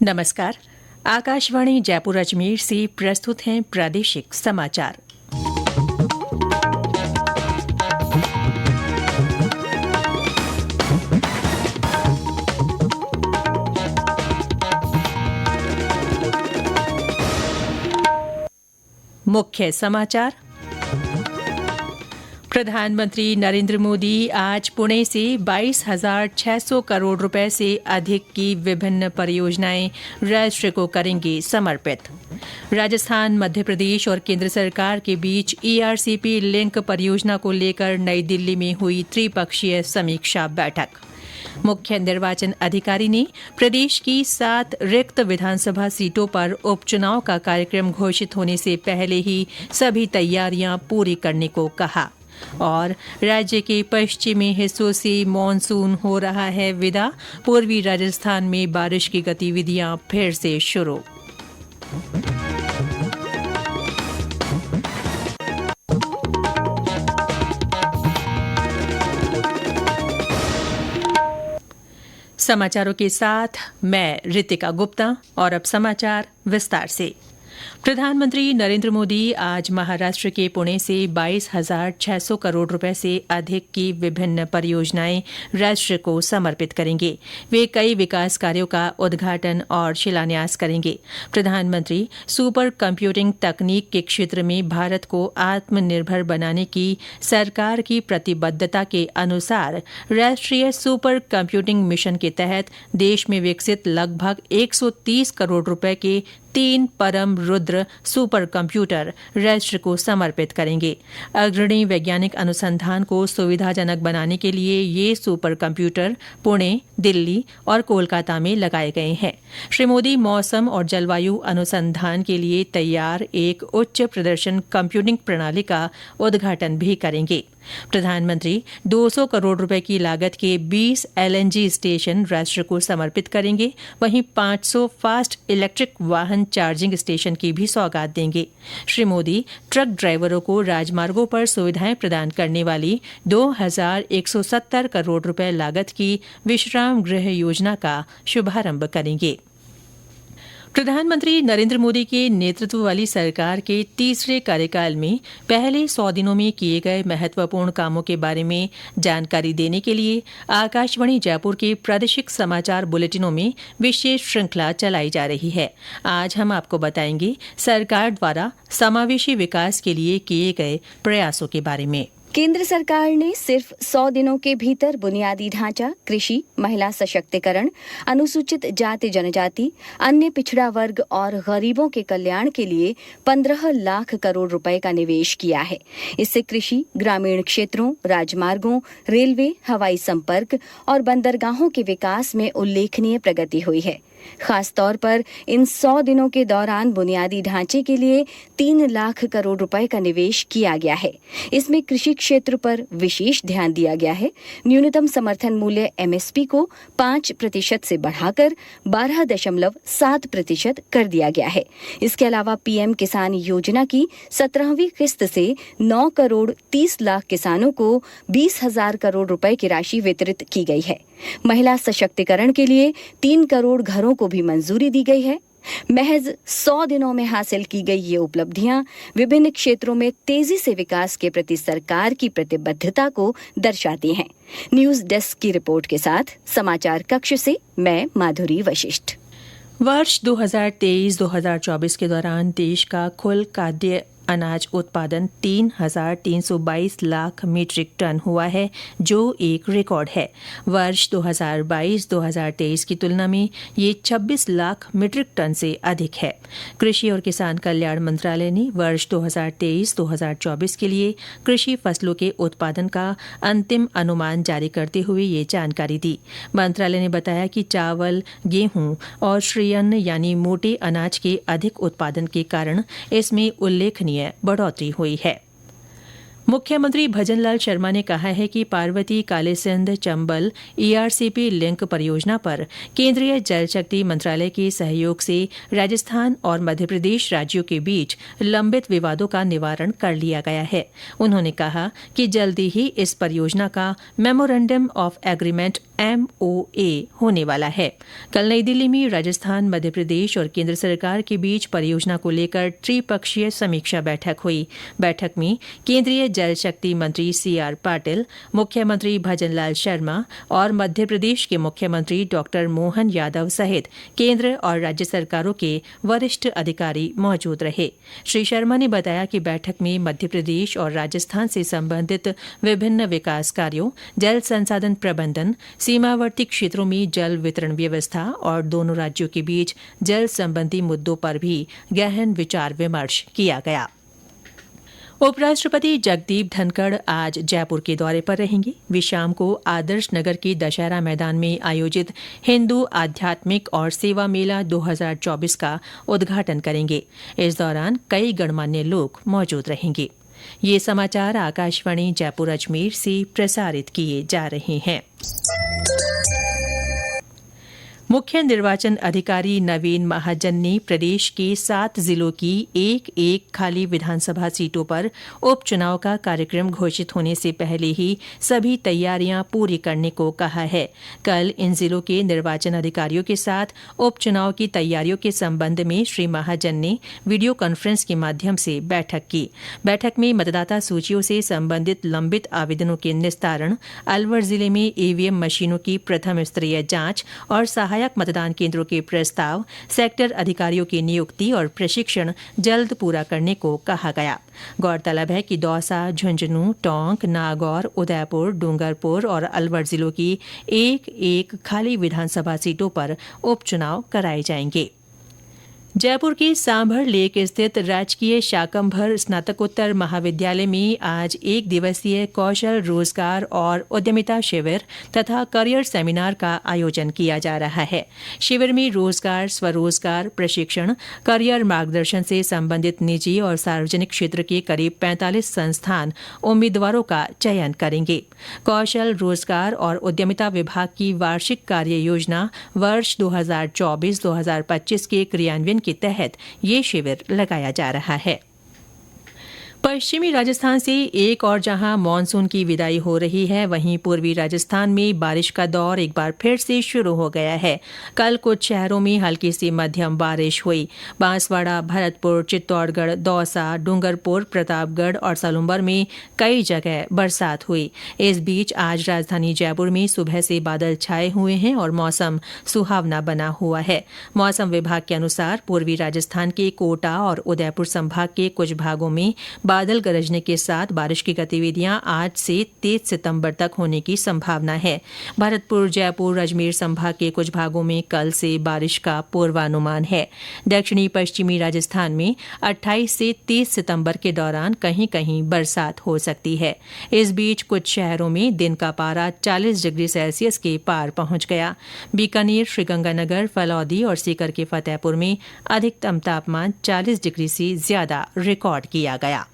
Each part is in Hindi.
नमस्कार। आकाशवाणी जयपुर अजमेर से प्रस्तुत हैं प्रादेशिक समाचार। मुख्य समाचार। प्रधानमंत्री नरेंद्र मोदी आज पुणे से 22,600 करोड़ रुपए से अधिक की विभिन्न परियोजनाएं राष्ट्र को करेंगे समर्पित। राजस्थान, मध्य प्रदेश और केंद्र सरकार के बीच ईआरसीपी लिंक परियोजना को लेकर नई दिल्ली में हुई त्रिपक्षीय समीक्षा बैठक। मुख्य निर्वाचन अधिकारी ने प्रदेश की 7 रिक्त विधानसभा सीटों पर उपचुनाव का कार्यक्रम घोषित होने से पहले ही सभी तैयारियां पूरी करने को कहा। और राज्य के पश्चिमी हिस्सों से मानसून हो रहा है विदा, पूर्वी राजस्थान में बारिश की गतिविधियां फिर से शुरू। समाचारों के साथ मैं रितिका गुप्ता और अब समाचार विस्तार से। प्रधानमंत्री नरेंद्र मोदी आज महाराष्ट्र के पुणे से 22,600 करोड़ रुपए से अधिक की विभिन्न परियोजनाएं राष्ट्र को समर्पित करेंगे। वे कई विकास कार्यों का उद्घाटन और शिलान्यास करेंगे। प्रधानमंत्री सुपर कंप्यूटिंग तकनीक के क्षेत्र में भारत को आत्मनिर्भर बनाने की सरकार की प्रतिबद्धता के अनुसार राष्ट्रीय सुपर कंप्यूटिंग मिशन के तहत देश में विकसित लगभग 130 करोड़ रुपए के 3 परम रुद्र सुपर कंप्यूटर राष्ट्र को समर्पित करेंगे। अग्रणी वैज्ञानिक अनुसंधान को सुविधाजनक बनाने के लिए ये सुपर कंप्यूटर पुणे, दिल्ली और कोलकाता में लगाए गए हैं। श्री मोदी मौसम और जलवायु अनुसंधान के लिए तैयार एक उच्च प्रदर्शन कंप्यूटिंग प्रणाली का उद्घाटन भी करेंगे। प्रधानमंत्री 200 करोड़ रुपए की लागत के 20 एलएनजी स्टेशन राष्ट्र को समर्पित करेंगे। वहीं 500 फास्ट इलेक्ट्रिक वाहन चार्जिंग स्टेशन की भी सौगात देंगे। श्री मोदी ट्रक ड्राइवरों को राजमार्गों पर सुविधाएं प्रदान करने वाली 2,170 करोड़ रुपए लागत की विश्राम गृह योजना का शुभारंभ करेंगे। प्रधानमंत्री नरेंद्र मोदी के नेतृत्व वाली सरकार के तीसरे कार्यकाल में पहले 100 दिनों में किए गए महत्वपूर्ण कामों के बारे में जानकारी देने के लिए आकाशवाणी जयपुर के प्रादेशिक समाचार बुलेटिनों में विशेष श्रृंखला चलाई जा रही है। आज हम आपको बताएंगे सरकार द्वारा समावेशी विकास के लिए किए गए प्रयासों के बारे में। केंद्र सरकार ने सिर्फ 100 दिनों के भीतर बुनियादी ढांचा, कृषि, महिला सशक्तिकरण, अनुसूचित जाति जनजाति, अन्य पिछड़ा वर्ग और गरीबों के कल्याण के लिए 15 लाख करोड़ रुपए का निवेश किया है। इससे कृषि, ग्रामीण क्षेत्रों, राजमार्गों, रेलवे, हवाई संपर्क और बंदरगाहों के विकास में उल्लेखनीय प्रगति हुई है। खासतौर पर इन 100 दिनों के दौरान बुनियादी ढांचे के लिए 3 लाख करोड़ रुपए का निवेश किया गया है। इसमें कृषि क्षेत्र पर विशेष ध्यान दिया गया है। न्यूनतम समर्थन मूल्य एमएसपी को 5% से बढ़ाकर 12.7% कर दिया गया है। इसके अलावा पीएम किसान योजना की 17वीं किस्त से 9 करोड़ 30 लाख किसानों को 20,000 करोड़ रुपए की राशि वितरित की गई है। महिला सशक्तिकरण के लिए 3 करोड़ घरों को भी मंजूरी दी गई है। महज 100 दिनों में हासिल की गई ये उपलब्धियां विभिन्न क्षेत्रों में तेजी से विकास के प्रति सरकार की प्रतिबद्धता को दर्शाती हैं। न्यूज डेस्क की रिपोर्ट के साथ समाचार कक्ष से मैं माधुरी वशिष्ठ। वर्ष 2023-2024 के दौरान देश का कुल खाद्य अनाज उत्पादन 3,322 लाख मीट्रिक टन हुआ है, जो एक रिकॉर्ड है। वर्ष 2022-2023 की तुलना में ये 26 लाख मीट्रिक टन से अधिक है। कृषि और किसान कल्याण मंत्रालय ने वर्ष 2023-2024 के लिए कृषि फसलों के उत्पादन का अंतिम अनुमान जारी करते हुए ये जानकारी दी। मंत्रालय ने बताया कि चावल, गेहूं और श्रीअन्न यानी मोटे अनाज के अधिक उत्पादन के कारण इसमें उल्लेखनीय बढ़ोतरी हुई है। मुख्यमंत्री भजनलाल शर्मा ने कहा है कि पार्वती कालीसिंध चंबल ईआरसीपी लिंक परियोजना पर केंद्रीय जल शक्ति मंत्रालय के सहयोग से राजस्थान और मध्य प्रदेश राज्यों के बीच लंबित विवादों का निवारण कर लिया गया है। उन्होंने कहा कि जल्दी ही इस परियोजना का मेमोरेंडम ऑफ एग्रीमेंट MOA होने वाला है। कल नई दिल्ली में राजस्थान, मध्य प्रदेश और केंद्र सरकार के बीच परियोजना को लेकर त्रिपक्षीय समीक्षा बैठक हुई। बैठक में केंद्रीय जल शक्ति मंत्री CR पाटिल, मुख्यमंत्री भजनलाल शर्मा और मध्य प्रदेश के मुख्यमंत्री डॉ मोहन यादव सहित केंद्र और राज्य सरकारों के वरिष्ठ अधिकारी मौजूद रहे। श्री शर्मा ने बताया कि बैठक में मध्य प्रदेश और राजस्थान से संबंधित विभिन्न विकास कार्यों, जल संसाधन प्रबंधन, सीमावर्ती क्षेत्रों में जल वितरण व्यवस्था और दोनों राज्यों के बीच जल संबंधी मुद्दों पर भी गहन विचार विमर्श किया गया। उपराष्ट्रपति जगदीप धनखड़ आज जयपुर के दौरे पर रहेंगे। वे शाम को आदर्श नगर के दशहरा मैदान में आयोजित हिंदू आध्यात्मिक और सेवा मेला 2024 का उद्घाटन करेंगे। इस दौरान कई गणमान्य लोग मौजूद रहेंगे। ये समाचार आकाशवाणी जयपुर अजमेर से प्रसारित किए जा रहे हैं। मुख्य निर्वाचन अधिकारी नवीन महाजन ने प्रदेश के 7 जिलों की एक खाली विधानसभा सीटों पर उपचुनाव का कार्यक्रम घोषित होने से पहले ही सभी तैयारियां पूरी करने को कहा है। कल इन जिलों के निर्वाचन अधिकारियों के साथ उपचुनाव की तैयारियों के संबंध में श्री महाजन ने वीडियो कॉन्फ्रेंस के माध्यम से बैठक की। बैठक में मतदाता सूचियों से संबंधित लंबित आवेदनों के निस्तारण, अलवर जिले में EVM मशीनों की प्रथम स्तरीय जांच और सहायक मतदान केंद्रों के प्रस्ताव, सेक्टर अधिकारियों की नियुक्ति और प्रशिक्षण जल्द पूरा करने को कहा गया। गौरतलब है कि दौसा, झुंझुनू, टोंक, नागौर, उदयपुर, डूंगरपुर और अलवर जिलों की एक खाली विधानसभा सीटों पर उपचुनाव कराए जाएंगे। जयपुर के सांभर लेक स्थित राजकीय शाकंभर स्नातकोत्तर महाविद्यालय में आज 1 दिवसीय कौशल, रोजगार और उद्यमिता शिविर तथा करियर सेमिनार का आयोजन किया जा रहा है। शिविर में रोजगार, स्वरोजगार प्रशिक्षण, करियर मार्गदर्शन से संबंधित निजी और सार्वजनिक क्षेत्र के करीब 45 संस्थान उम्मीदवारों का चयन करेंगे। कौशल, रोजगार और उद्यमिता विभाग की वार्षिक कार्य योजना वर्ष 2024-2025 के क्रियान्वयन के तहत ये शिविर लगाया जा रहा है। पश्चिमी राजस्थान से एक और जहां मानसून की विदाई हो रही है, वहीं पूर्वी राजस्थान में बारिश का दौर एक बार फिर से शुरू हो गया है। कल कुछ शहरों में हल्की से मध्यम बारिश हुई। बांसवाड़ा, भरतपुर, चित्तौड़गढ़, दौसा, डूंगरपुर, प्रतापगढ़ और सलुम्बर में कई जगह बरसात हुई। इस बीच आज राजधानी जयपुर में सुबह से बादल छाए हुए हैं और मौसम सुहावना बना हुआ है। मौसम विभाग के अनुसार पूर्वी राजस्थान के कोटा और उदयपुर संभाग के कुछ भागों में बादल गरजने के साथ बारिश की गतिविधियां आज से 23 सितंबर तक होने की संभावना है। भरतपुर, जयपुर, अजमेर संभाग के कुछ भागों में कल से बारिश का पूर्वानुमान है। दक्षिणी पश्चिमी राजस्थान में 28 से 30 सितंबर के दौरान कहीं कहीं बरसात हो सकती है। इस बीच कुछ शहरों में दिन का पारा 40 डिग्री सेल्सियस के पार पहुंच गया। बीकानेर, श्रीगंगानगर, फलौदी और सीकर के फतेहपुर में अधिकतम तापमान 40 डिग्री से ज्यादा रिकॉर्ड किया गया।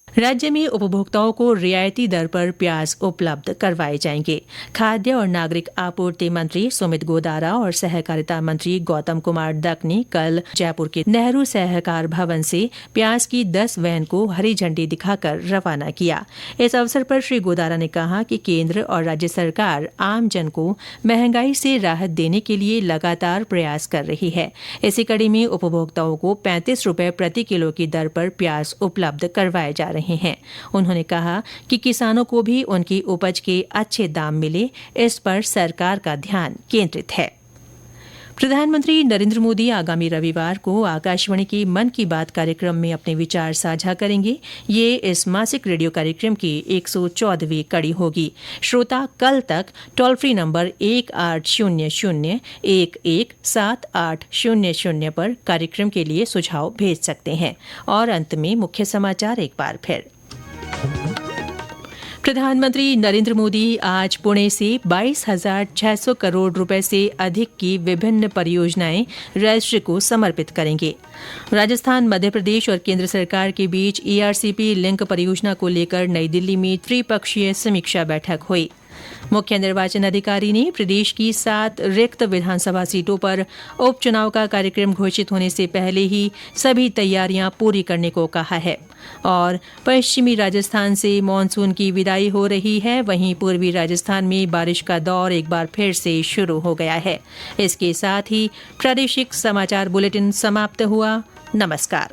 राज्य में उपभोक्ताओं को रियायती दर पर प्याज उपलब्ध करवाए जाएंगे। खाद्य और नागरिक आपूर्ति मंत्री सुमित गोदारा और सहकारिता मंत्री गौतम कुमार दत्त ने कल जयपुर के नेहरू सहकार भवन से प्याज की 10 वैन को हरी झंडी दिखाकर रवाना किया। इस अवसर पर श्री गोदारा ने कहा कि केंद्र और राज्य सरकार आम जन को महंगाई से राहत देने के लिए लगातार प्रयास कर रही है। इसी कड़ी में उपभोक्ताओं को 35 रुपए प्रति किलो की दर पर प्याज उपलब्ध करवाए जा रहे हैं। उन्होंने कहा कि किसानों को भी उनकी उपज के अच्छे दाम मिले, इस पर सरकार का ध्यान केंद्रित है। प्रधानमंत्री नरेंद्र मोदी आगामी रविवार को आकाशवाणी की मन की बात कार्यक्रम में अपने विचार साझा करेंगे। ये इस मासिक रेडियो कार्यक्रम की 114वीं कड़ी होगी। श्रोता कल तक टोल फ्री नंबर 1800-117800 पर कार्यक्रम के लिए सुझाव भेज सकते हैं। और अंत में मुख्य समाचार एक बार फिर। प्रधानमंत्री नरेंद्र मोदी आज पुणे से 22,600 करोड़ रुपए से अधिक की विभिन्न परियोजनाएं राष्ट्र को समर्पित करेंगे। राजस्थान, मध्य प्रदेश और केंद्र सरकार के बीच ERCP लिंक परियोजना को लेकर नई दिल्ली में त्रिपक्षीय समीक्षा बैठक हुई। मुख्य निर्वाचन अधिकारी ने प्रदेश की 7 रिक्त विधानसभा सीटों पर उपचुनाव का कार्यक्रम घोषित होने से पहले ही सभी तैयारियां पूरी करने को कहा है। और पश्चिमी राजस्थान से मानसून की विदाई हो रही है, वहीं पूर्वी राजस्थान में बारिश का दौर एक बार फिर से शुरू हो गया है। इसके साथ ही प्रादेशिक समाचार बुलेटिन समाप्त हुआ। नमस्कार।